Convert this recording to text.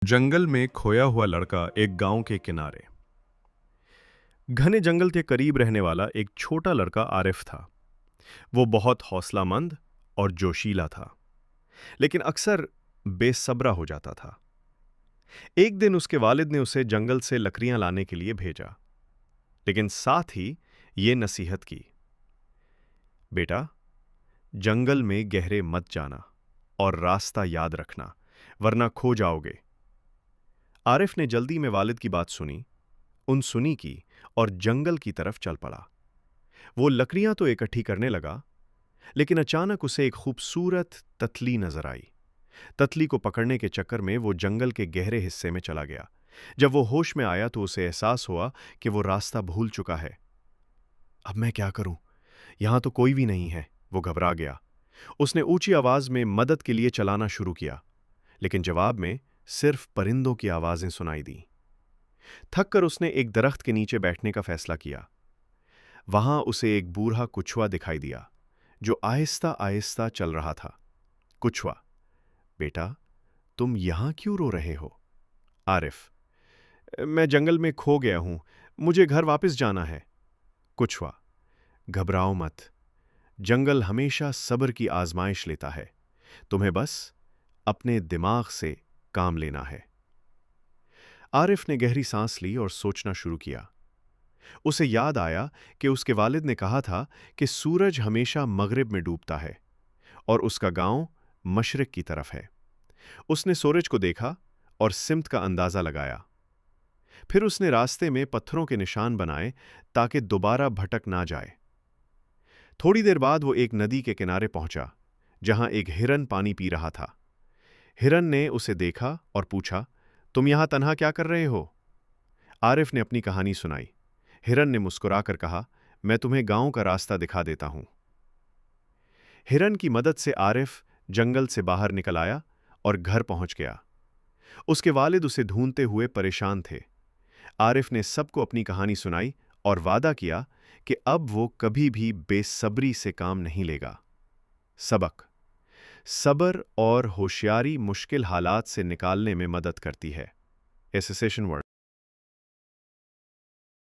जंगल में खोया हुआ लड़का एक गांव के किनारे। घने जंगल के करीब रहने वाला एक छोटा लड़का आरिफ था। वो बहुत हौसलामंद और जोशीला था, लेकिन अक्सर बेसब्रा हो जाता था। एक दिन उसके वालिद ने उसे जंगल से लकड़ियां लाने के लिए भेजा, लेकिन साथ ही ये नसीहत की, बेटा, जंगल में गहरे मत जाना और रास्ता याद रखना, वरना खो जाओगे। आरिफ ने जल्दी में वालिद की बात सुनी, सुनी की और जंगल की तरफ चल पड़ा। वो लकड़ियां तो इकट्ठी करने लगा, लेकिन अचानक उसे एक खूबसूरत ततली नजर आई। ततली को पकड़ने के चक्कर में वो जंगल के गहरे हिस्से में चला गया। जब वो होश में आया तो उसे एहसास हुआ कि वो रास्ता भूल चुका है। अब मैं क्या करूं? यहां तो कोई भी नहीं है। वो घबरा गया। उसने ऊंची आवाज में मदद के लिए चलाना शुरू किया, लेकिन जवाब में सिर्फ परिंदों की आवाजें सुनाई दी। थक कर उसने एक दरख्त के नीचे बैठने का फैसला किया। वहां उसे एक बूढ़ा कुछुआ दिखाई दिया, जो आहिस्ता आहिस्ता चल रहा था। कुछुआ, बेटा, तुम यहां क्यों रो रहे हो? आरिफ, मैं जंगल में खो गया हूं, मुझे घर वापस जाना है। कुछुआ, घबराओ मत, जंगल हमेशा सब्र की आजमाइश लेता है। तुम्हें बस अपने दिमाग से काम लेना है। आरिफ ने गहरी सांस ली और सोचना शुरू किया। उसे याद आया कि उसके वालिद ने कहा था कि सूरज हमेशा मगरिब में डूबता है और उसका गांव मशरिक की तरफ है। उसने सूरज को देखा और सिमत का अंदाजा लगाया। फिर उसने रास्ते में पत्थरों के निशान बनाए ताकि दोबारा भटक ना जाए। थोड़ी देर बाद वो एक नदी के किनारे पहुंचा, जहां एक हिरन पानी पी रहा था। हिरन ने उसे देखा और पूछा, तुम यहां तन्हा क्या कर रहे हो? आरिफ ने अपनी कहानी सुनाई। हिरन ने मुस्कुराकर कहा, मैं तुम्हें गांव का रास्ता दिखा देता हूं। हिरन की मदद से आरिफ जंगल से बाहर निकल आया और घर पहुंच गया। उसके वालिद उसे ढूंढते हुए परेशान थे। आरिफ ने सबको अपनी कहानी सुनाई और वादा किया कि अब वो कभी भी बेसब्री से काम नहीं लेगा। सबक: सब्र और होशियारी मुश्किल हालात से निकालने में मदद करती है। Association word.